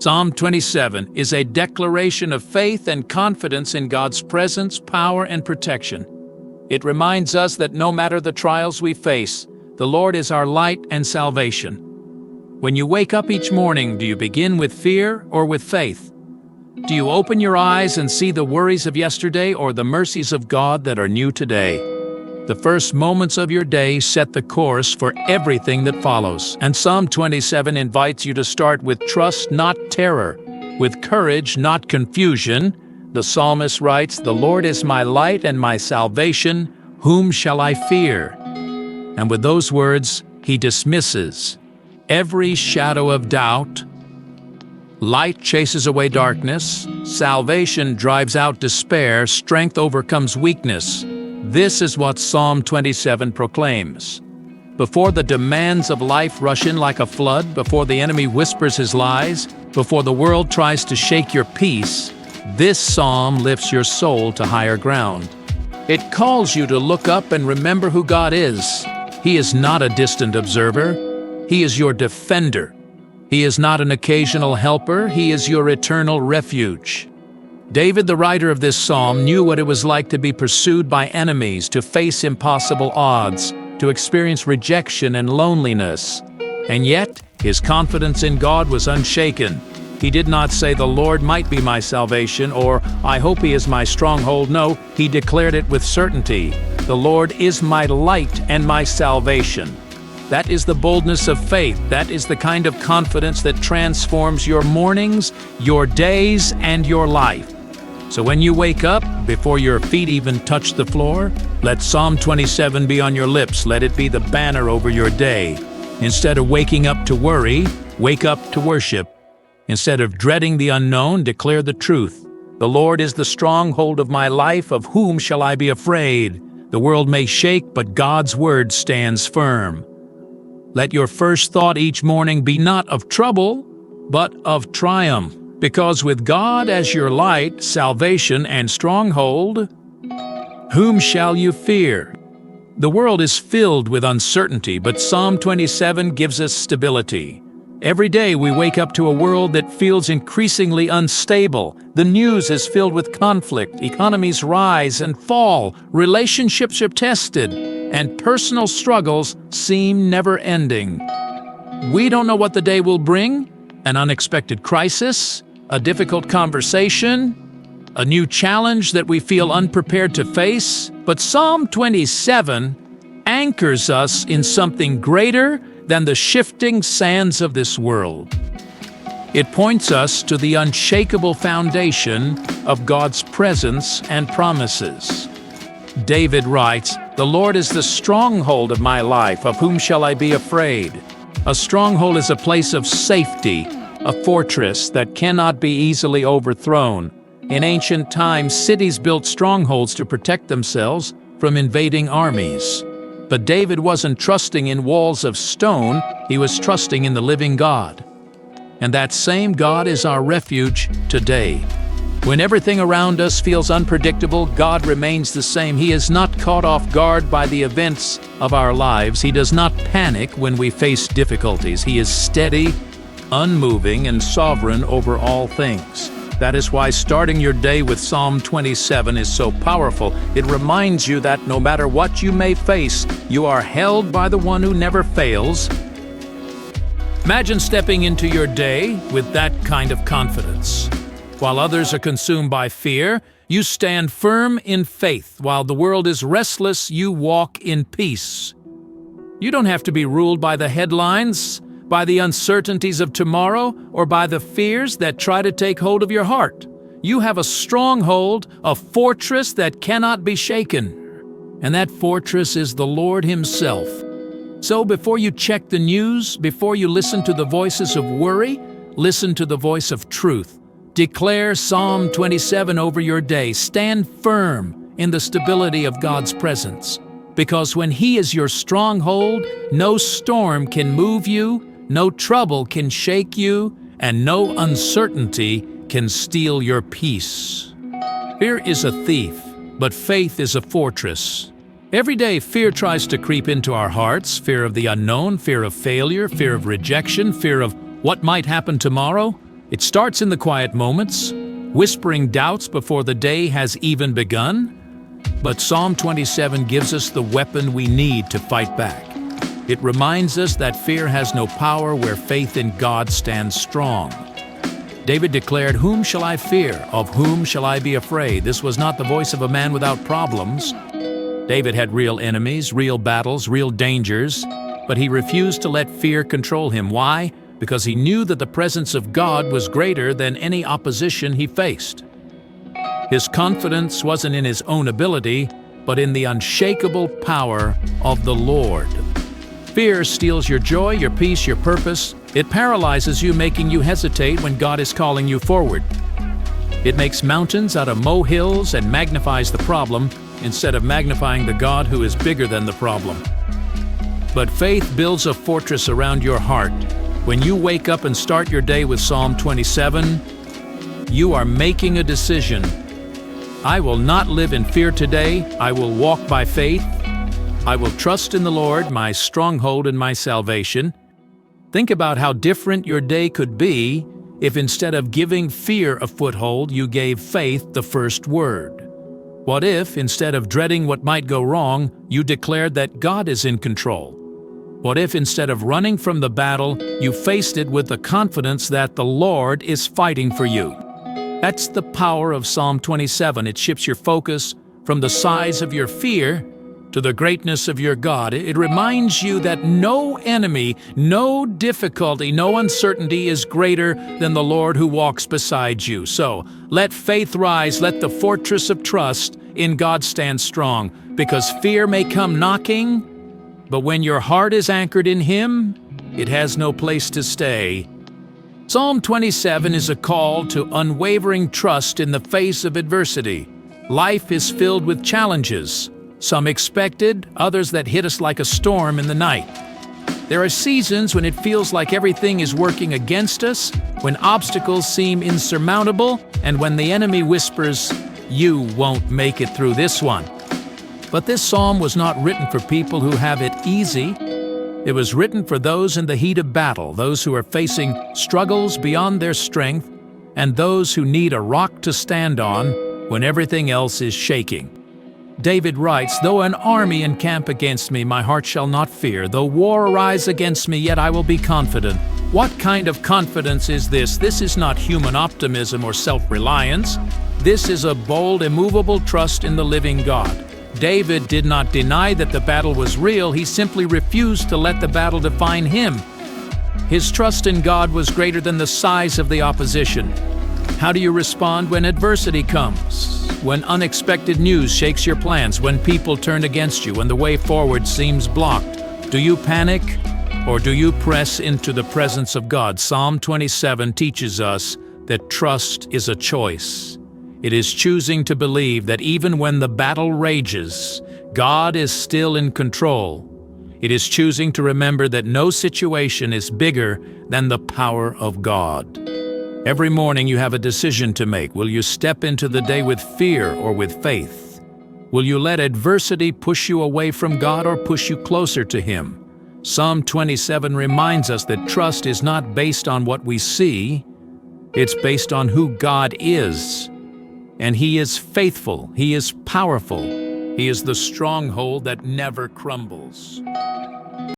Psalm 27 is a declaration of faith and confidence in God's presence, power, and protection. It reminds us that no matter the trials we face, the Lord is our light and salvation. When you wake up each morning, do you begin with fear or with faith? Do you open your eyes and see the worries of yesterday or the mercies of God that are new today? The first moments of your day set the course for everything that follows. And Psalm 27 invites you to start with trust, not terror, with courage, not confusion. The psalmist writes, "The Lord is my light and my salvation, whom shall I fear?" And with those words, he dismisses every shadow of doubt. Light chases away darkness, salvation drives out despair, strength overcomes weakness. This is what Psalm 27 proclaims. Before the demands of life rush in like a flood, before the enemy whispers his lies, before the world tries to shake your peace, this psalm lifts your soul to higher ground. It calls you to look up and remember who God is. He is not a distant observer. He is your defender. He is not an occasional helper. He is your eternal refuge. David, the writer of this psalm, knew what it was like to be pursued by enemies, to face impossible odds, to experience rejection and loneliness. And yet, his confidence in God was unshaken. He did not say, "The Lord might be my salvation," or "I hope he is my stronghold." No, he declared it with certainty. "The Lord is my light and my salvation." That is the boldness of faith. That is the kind of confidence that transforms your mornings, your days, and your life. So when you wake up, before your feet even touch the floor, let Psalm 27 be on your lips. Let it be the banner over your day. Instead of waking up to worry, wake up to worship. Instead of dreading the unknown, declare the truth. "The Lord is the stronghold of my life. Of whom shall I be afraid? The world may shake, but God's word stands firm." Let your first thought each morning be not of trouble, but of triumph. Because with God as your light, salvation, and stronghold, whom shall you fear? The world is filled with uncertainty, but Psalm 27 gives us stability. Every day we wake up to a world that feels increasingly unstable. The news is filled with conflict, economies rise and fall, relationships are tested, and personal struggles seem never-ending. We don't know what the day will bring: an unexpected crisis, a difficult conversation, a new challenge that we feel unprepared to face. But Psalm 27 anchors us in something greater than the shifting sands of this world. It points us to the unshakable foundation of God's presence and promises. David writes, "The Lord is the stronghold of my life. Of whom shall I be afraid?" A stronghold is a place of safety, a fortress that cannot be easily overthrown. In ancient times, cities built strongholds to protect themselves from invading armies. But David wasn't trusting in walls of stone, he was trusting in the living God. And that same God is our refuge today. When everything around us feels unpredictable, God remains the same. He is not caught off guard by the events of our lives. He does not panic when we face difficulties. He is steady, unmoving, and sovereign over all things. That is why starting your day with Psalm 27 is so powerful. It reminds you that no matter what you may face, you are held by the one who never fails. Imagine stepping into your day with that kind of confidence. While others are consumed by fear, you stand firm in faith. While the world is restless, you walk in peace. You don't have to be ruled by the headlines, by the uncertainties of tomorrow, or by the fears that try to take hold of your heart. You have a stronghold, a fortress that cannot be shaken. And that fortress is the Lord Himself. So before you check the news, before you listen to the voices of worry, listen to the voice of truth. Declare Psalm 27 over your day. Stand firm in the stability of God's presence. Because when He is your stronghold, no storm can move you, no trouble can shake you, and no uncertainty can steal your peace. Fear is a thief, but faith is a fortress. Every day, fear tries to creep into our hearts, fear of the unknown, fear of failure, fear of rejection, fear of what might happen tomorrow. It starts in the quiet moments, whispering doubts before the day has even begun. But Psalm 27 gives us the weapon we need to fight back. It reminds us that fear has no power where faith in God stands strong. David declared, "Whom shall I fear? Of whom shall I be afraid?" This was not the voice of a man without problems. David had real enemies, real battles, real dangers, but he refused to let fear control him. Why? Because he knew that the presence of God was greater than any opposition he faced. His confidence wasn't in his own ability, but in the unshakable power of the Lord. Fear steals your joy, your peace, your purpose. It paralyzes you, making you hesitate when God is calling you forward. It makes mountains out of molehills and magnifies the problem instead of magnifying the God who is bigger than the problem. But faith builds a fortress around your heart. When you wake up and start your day with Psalm 27, you are making a decision. I will not live in fear today. I will walk by faith. I will trust in the Lord, my stronghold and my salvation. Think about how different your day could be if instead of giving fear a foothold, you gave faith the first word. What if, instead of dreading what might go wrong, you declared that God is in control? What if, instead of running from the battle, you faced it with the confidence that the Lord is fighting for you? That's the power of Psalm 27. It shifts your focus from the size of your fear to the greatness of your God. It reminds you that no enemy, no difficulty, no uncertainty is greater than the Lord who walks beside you. So let faith rise, let the fortress of trust in God stand strong, because fear may come knocking, but when your heart is anchored in Him, it has no place to stay. Psalm 27 is a call to unwavering trust in the face of adversity. Life is filled with challenges, some expected, others that hit us like a storm in the night. There are seasons when it feels like everything is working against us, when obstacles seem insurmountable, and when the enemy whispers, "You won't make it through this one." But this psalm was not written for people who have it easy. It was written for those in the heat of battle, those who are facing struggles beyond their strength, and those who need a rock to stand on when everything else is shaking. David writes, "Though an army encamp against me, my heart shall not fear. Though war arise against me, yet I will be confident." What kind of confidence is this? This is not human optimism or self-reliance. This is a bold, immovable trust in the living God. David did not deny that the battle was real. He simply refused to let the battle define him. His trust in God was greater than the size of the opposition. How do you respond when adversity comes? When unexpected news shakes your plans, when people turn against you, when the way forward seems blocked? Do you panic or do you press into the presence of God? Psalm 27 teaches us that trust is a choice. It is choosing to believe that even when the battle rages, God is still in control. It is choosing to remember that no situation is bigger than the power of God. Every morning you have a decision to make. Will you step into the day with fear or with faith? Will you let adversity push you away from God or push you closer to Him? Psalm 27 reminds us that trust is not based on what we see. It's based on who God is. And He is faithful. He is powerful. He is the stronghold that never crumbles.